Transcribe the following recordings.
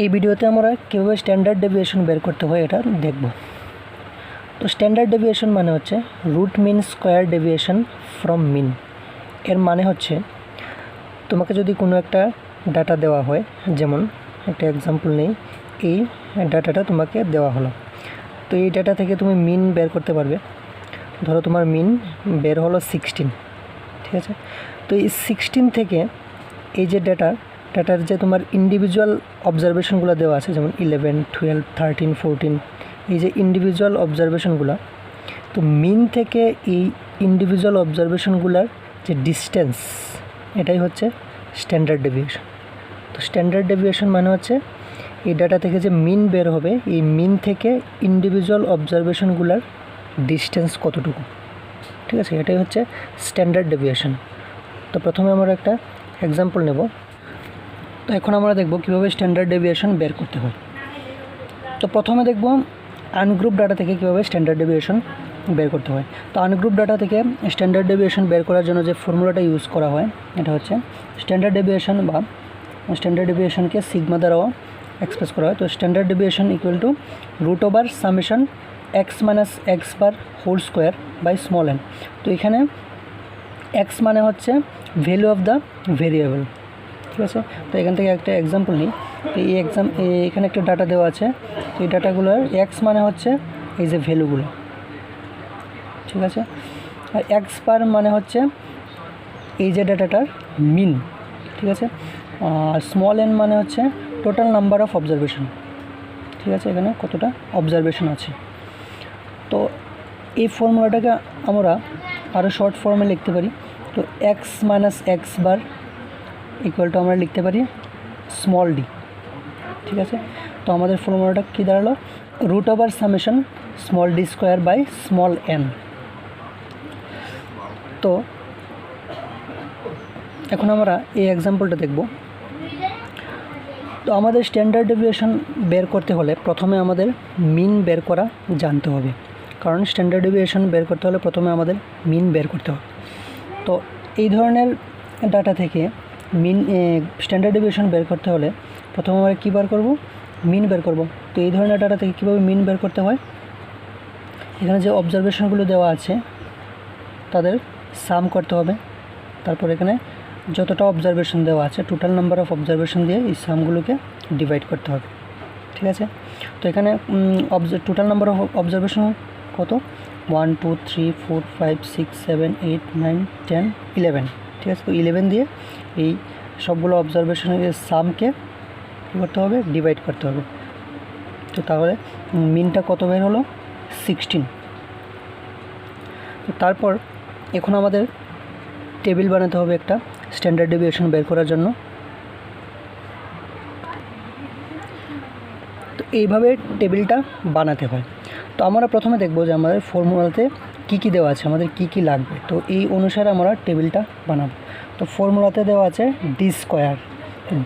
এই ভিডিওতে আমরা কীভাবে স্ট্যান্ডার্ড ডেভিয়েশন বের করতে হয় এটা দেখব। তো স্ট্যান্ডার্ড ডেভিয়েশন মানে হচ্ছে root mean square deviation from mean. এর মানে হচ্ছে তোমাকে যদি কোনো একটা ডাটা দেওয়া হয়, যেমন একটা এক্সাম্পল নেই, এই ডাটাটা তোমাকে দেওয়া হলো, তো এই ডাটা থেকে তুমি মিন বের করতে পারবে। ধরো তোমার মিন বের হলো 16, ঠিক আছে। তো এই 16 থেকে এই যে ডাটার যে তোমার ইন্ডিভিজুয়াল অবজারভেশনগুলো দেওয়া আছে, যেমন 11, 12, 13, 14, এই যে ইন্ডিভিজুয়াল অবজারভেশনগুলো, তো মিন থেকে এই ইন্ডিভিজুয়াল অবজারভেশনগুলোর যে ডিস্টেন্স, এটাই হচ্ছে স্ট্যান্ডার্ড ডেভিয়েশন। তো স্ট্যান্ডার্ড ডেভিয়েশন মানে হচ্ছে এই ডাটা থেকে যে মিন বের হবে, এই মিন থেকে ইন্ডিভিজুয়াল অবজারভেশনগুলোর ডিস্টেন্স কতটুকু, ঠিক আছে, এটাই হচ্ছে স্ট্যান্ডার্ড ডেভিয়েশন। তো প্রথমে আমরা একটা এক্সাম্পল নেব। তো এখন আমরা দেখব কীভাবে স্ট্যান্ডার্ড ডেভিয়েশন বের করতে হয়। তো প্রথমে দেখব আনগ্রুপ ডাটা থেকে কীভাবে স্ট্যান্ডার্ড ডেভিয়েশন বের করতে হয়। তো আনগ্রুপ ডাটা থেকে স্ট্যান্ডার্ড ডেভিয়েশন বের করার জন্য যে ফর্মুলাটা ইউজ করা হয়, এটা হচ্ছে স্ট্যান্ডার্ড ডেভিয়েশন, বা স্ট্যান্ডার্ড ডেভিয়েশনকে সিগমা দ্বারাও এক্সপ্রেস করা হয়। তো standard deviation equal to root over summation x minus x bar whole square by small n. তো এখানে এক্স মানে হচ্ছে ভ্যালু অফ দ্য ভেরিয়েবল, ঠিক আছে। তো এখান থেকে একটা এক্সাম্পল নিই। তো এখানে একটা ডাটা দেওয়া আছে, তো এই ডাটাগুলোর এক্স মানে হচ্ছে এই যে ভ্যালুগুলো, ঠিক আছে। আর এক্স বার মানে হচ্ছে এই যে ডাটাটার মিন, ঠিক আছে। আর স্মল এন মানে হচ্ছে টোটাল নাম্বার অফ অবজারভেশন, ঠিক আছে, এখানে কতটা অবজারভেশন আছে। তো এই ফর্মুলাটাকে আমরা আরও শর্ট ফর্মে লিখতে পারি। তো x minus x bar equal to আমরা লিখতে পারি স্মল ডি, ঠিক আছে। তো আমাদের ফর্মুলাটা কী দাঁড়ালো, root over summation small d square by small n. তো এখন আমরা এই এক্সাম্পলটা দেখব। তো আমাদের স্ট্যান্ডার্ড ডেভিয়েশন বের করতে হলে প্রথমে আমাদের মিন বের করা জানতে হবে, কারণ স্ট্যান্ডার্ড ডেভিয়েশন বের করতে হলে প্রথমে আমাদের মিন বের করতে হবে। তো এই ধরনের ডাটা থেকে মিন স্ট্যান্ডার্ড ডেভিয়েশন বের করতে হলে প্রথমে আমরা কী বার করব, মিন বের করব। তো এই ধরনের ডাটা থেকে কীভাবে মিন বের করতে হয়, এখানে যে অবজারভেশনগুলো দেওয়া আছে তাদের সাম করতে হবে, তারপর এখানে যতটা অবজারভেশন দেওয়া আছে টোটাল নাম্বার অফ অবজারভেশন দিয়ে এই সামগুলোকে ডিভাইড করতে হবে, ঠিক আছে। তো এখানে টোটাল নাম্বার অফ অবজারভেশন কত, 1 2 3 4 5 6 7 8 9 10 11, ঠিক আছে। তো 11 দিয়ে এই সবগুলো অবজারভেশনের সামকে কী করতে হবে, ডিভাইড করতে হবে। তো তাহলে মিনটা কত বের হলো, 16। তো তারপর এখন আমাদের টেবিল বানাতে হবে একটা স্ট্যান্ডার্ড ডেভিয়েশন বের করার জন্য। তো এইভাবে টেবিলটা বানাতে হয়। তো আমরা প্রথমে দেখব যে আমাদের ফর্মুলাতে কী কী দেওয়া আছে, আমাদের কী কী লাগবে, তো এই অনুসারে আমরা টেবিলটা বানাবো। তো ফর্মুলাতে দেওয়া আছে ডি স্কোয়ার,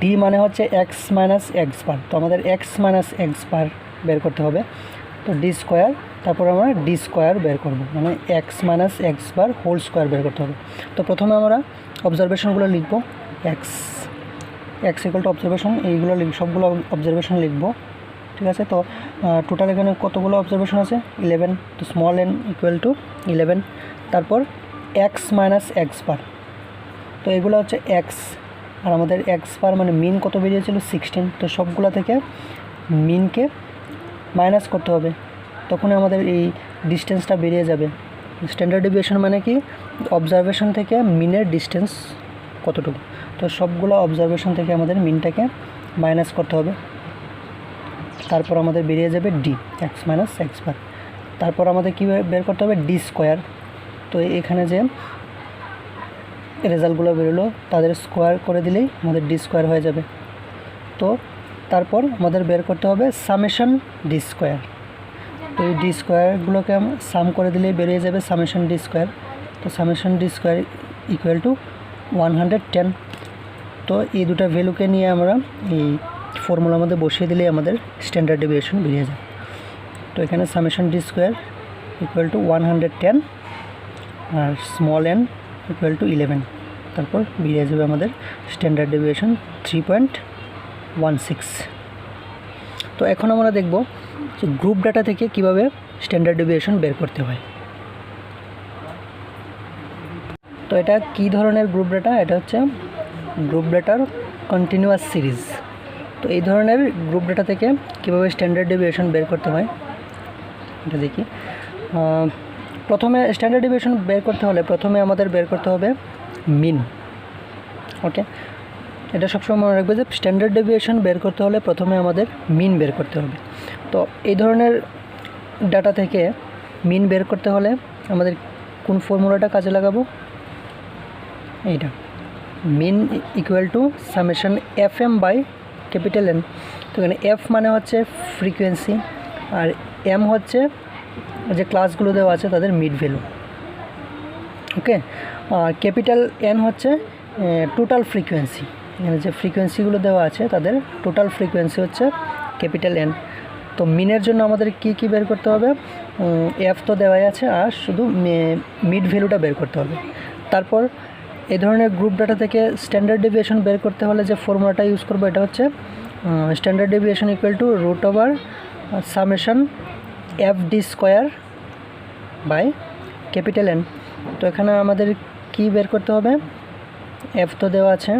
ডি মানে হচ্ছে এক্স মাইনাস এক্স বার। তো আমাদের এক্স মাইনাস এক্স বার বের করতে হবে। তো ডি স্কোয়ার, তারপর আমরা ডি স্কোয়ার বের করব, মানে x minus x bar whole square বের করতে হবে। তো প্রথমে আমরা অবজারভেশনগুলো লিখব, এক্স ইকুয়াল টু অবজারভেশন, এইগুলো সবগুলো অবজারভেশন লিখব, ঠিক আছে। তো টোটাল এখানে কতগুলো অবজারভেশন আছে, 11। তো স্মল এন ইকুয়াল টু 11, তারপর এক্স মাইনাস এক্স বার, তো এগুলো হচ্ছে এক্স, আর আমাদের এক্স বার মানে মিন কত বেরিয়েছিল, 16। তো সবগুলো থেকে মিনকে মাইনাস করতে হবে, তখনই আমাদের এই ডিস্টেন্সটা বেরিয়ে যাবে। স্ট্যান্ডার্ড ডেভিয়েশন মানে কি, অবজারভেশন থেকে মিনের ডিস্টেন্স কতটুকু। তো সবগুলো অবজারভেশন থেকে আমাদের মিনটাকে মাইনাস করতে হবে, তারপর আমাদের বেরিয়ে যাবে ডি, এক্স মাইনাস এক্স বার। তারপর আমাদের কী বের করতে হবে, ডি স্কোয়ার। তো এখানে যে রেজাল্টগুলো বেরোলো তাদের স্কোয়ার করে দিলেই আমাদের ডি স্কোয়ার হয়ে যাবে। তো তারপর আমাদের বের করতে হবে সামেশন ডি স্কোয়ার। তো এই ডি স্কোয়ারগুলোকে সাম করে দিলেই বেরিয়ে যাবে সামেশন ডি স্কোয়ার। তো summation d square equal to 110। তো এই দুটো ভ্যালুকে নিয়ে আমরা এই ফর্মুলার মধ্যে বসিয়ে দিলেই আমাদের স্ট্যান্ডার্ড ডেভিয়েশন বেরিয়ে যায়। তো এখানে summation d square equal to 110 আর স্মল এন ইকুয়াল টু 11, তারপর বেরিয়ে যাবে আমাদের স্ট্যান্ডার্ড ডেভিয়েশন 3.16। তো এখন আমরা দেখব যে গ্রুপ ডাটা থেকে কিভাবে স্ট্যান্ডার্ড ডেভিয়েশন বের করতে হয়। তো এটা কী ধরনের গ্রুপ ডাটা? এটা হচ্ছে গ্রুপ ডাটার কন্টিনিউয়াস সিরিজ। তো এই ধরনের গ্রুপ ডাটা থেকে কিভাবে স্ট্যান্ডার্ড ডেভিয়েশন বের করতে হয় এটা দেখি। প্রথমে স্ট্যান্ডার্ড ডেভিয়েশন বের করতে হলে প্রথমে আমাদের বের করতে হবে মিন। ওকে, এটা সবসময় মনে রাখবে যে স্ট্যান্ডার্ড ডেভিয়েশন বের করতে হলে প্রথমে আমাদের মিন বের করতে হবে। তো এই ধরনের ডাটা থেকে মিন বের করতে হলে আমাদের কোন ফর্মুলাটা কাজে লাগাবো? এইটা, mean equal to summation F M by capital N. তো এখানে এফ মানে হচ্ছে ফ্রিকোয়েন্সি, আর এম হচ্ছে যে ক্লাসগুলো দেওয়া আছে তাদের মিড ভ্যালু। ওকে, আর ক্যাপিটাল এন হচ্ছে টোটাল ফ্রিকোয়েন্সি, এখানে যে ফ্রিকোয়েন্সিগুলো দেওয়া আছে তাদের টোটাল ফ্রিকোয়েন্সি হচ্ছে ক্যাপিটাল এন। তো মিনের জন্য আমাদের কি বের করতে হবে? এফ তো দেওয়াই আছে, আর শুধু মিড ভ্যালুটা বের করতে হবে। তারপর এই ধরনের গ্রুপ ডাটা থেকে স্ট্যান্ডার্ড ডেভিয়েশন বের করতে হলে যে ফর্মুলাটা ইউজ করবো এটা হচ্ছে standard deviation equal to root over summation f d square by capital N. তো এখানে আমাদের কি বের করতে হবে? এফ তো দেওয়া আছে,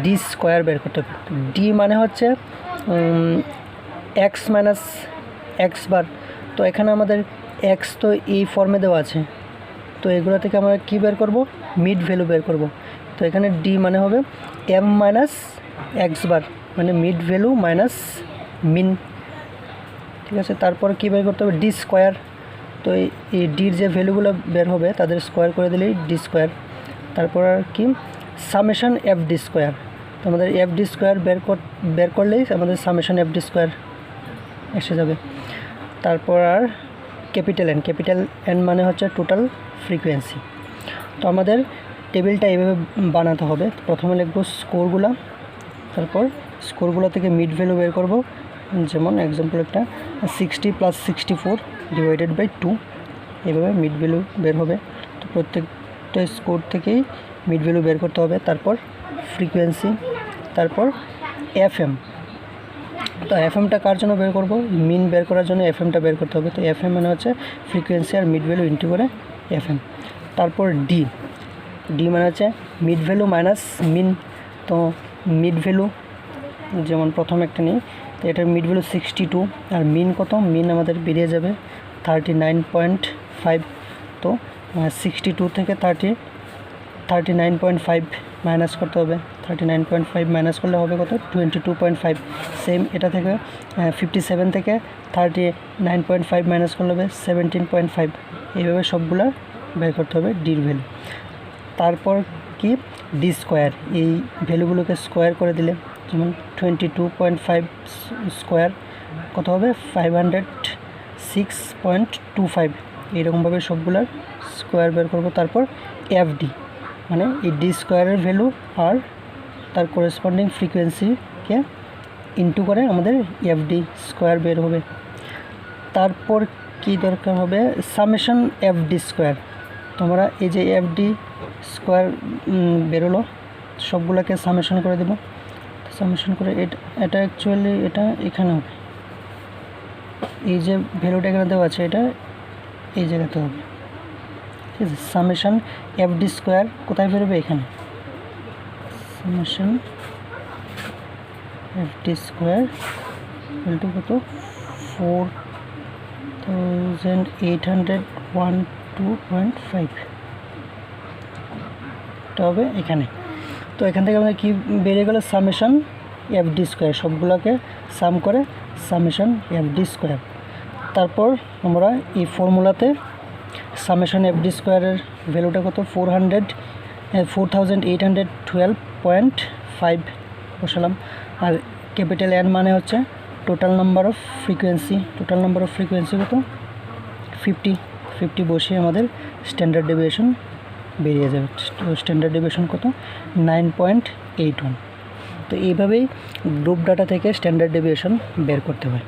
ডি স্কোয়ার বের করতে হবে। ডি মানে হচ্ছে এক্স মাইনাস এক্স বার। তো এখানে আমাদের এক্স তো এই ফর্মে দেওয়া আছে, তো এগুলো থেকে আমরা কী বের করব? মিড ভ্যালু বের করব। তো এখানে ডি মানে হবে এম মাইনাস এক্স বার, মানে মিড ভ্যালু মাইনাস মিন। ঠিক আছে, তারপর কী বের করতে হবে? D square. তো এই ডির যে ভ্যালুগুলো বের হবে তাদের স্কোয়ার করে দিলেই ডি স্কোয়ার। তারপর আর কি সামেশন এফ ডি স্কোয়ার। তো আমাদের এফ ডি স্কোয়ার বের করলেই আমাদের সামেশন এফ ডি স্কোয়ার এসে যাবে। তারপর আর ক্যাপিটাল এন মানে হচ্ছে টোটাল ফ্রিকোয়েন্সি। তো আমাদের টেবিলটা এইভাবে বানাতে হবে। প্রথমে লিখবো স্কোরগুলো, তারপর স্কোরগুলো থেকে মিড ভ্যালু বের করব। যেমন এক্সাম্পল একটা 60 + 64 ডিভাইডেড বাই 2, এইভাবে মিড ভ্যালু বের হবে। তো প্রত্যেকটা স্কোর থেকেই মিড ভ্যালু বের করতে হবে। তারপর ফ্রিকোয়েন্সি, তারপর এফএম। তো এফএমটা কার জন্য বের করব? মিন বের করার জন্য এফএমটা বের করতে হবে। তো এফএম মানে হচ্ছে ফ্রিকোয়েন্সি আর মিড ভ্যালু ইন্টু করে এফএম। তারপর ডি মানে হচ্ছে মিড ভ্যালু মাইনাস মিন। তো মিড ভ্যালু যেমন প্রথম একটা নিই, তো এটার মিড ভ্যালু 62, আর মিন কত? মিন আমাদের বেরিয়ে যাবে 39.5। তো 62 থেকে 39.5 মাইনাস করতে হবে। 39.5 মাইনাস করলে হবে কত? 22.5। সেম এটা থেকে 57 থেকে 39.5 মাইনাস করলে হবে 17.5। এইভাবে সবগুলা বের করতে হবে ডির ভ্যালু। তারপর কি? D square. এই ভ্যালুগুলোকে স্কোয়ার করে দিলে যেমন 22.5 স্কোয়ার কত হবে? 506.25। এইরকমভাবে সবগুলার স্কোয়ার বের করব। তারপর এফডি মানে এই ডি স্কোয়ারের ভ্যালু আর তার করেসপন্ডিং ফ্রিকোয়েন্সিকে ইন্টু করে আমাদের এফডি স্কোয়ার বের হবে। তারপর কি দরকার হবে? Summation FD square. তোমরা এই যে এফডি স্কোয়ার বেরোলো, সবগুলোকে সামেশন করে দেব। সামেশন করে এটা অ্যাকচুয়ালি এটা এখানে হবে, এই যে ভ্যালুটা এখানে দেওয়া আছে এটা এই জায়গাতে হবে। ঠিক আছে, সামেশন এফডি স্কোয়ার কোথায় বেরোবে? এখানে। Summation FD square equal two কত? 4801.25 এটা হবে এখানে। তো এখান থেকে আমাদের কী বেরিয়ে গেল? Summation FD square. সবগুলোকে সাম করে সামেশন এফডি স্কোয়ার। তারপর আমরা এই ফর্মুলাতে সামেশন এফডি স্কোয়ারের ভ্যালুটা কত? 4812.5 বসালাম। আর ক্যাপিটাল এন মানে হচ্ছে total number of frequency. Total number of frequency কত? 50 বসিয়ে আমাদের স্ট্যান্ডার্ড ডেভিয়েশন বেরিয়ে যাবে। তো স্ট্যান্ডার্ড ডেভিয়েশন কত? 9.81। তো এইভাবেই গ্রুপ ডাটা থেকে স্ট্যান্ডার্ড ডেভিয়েশন বের করতে হয়।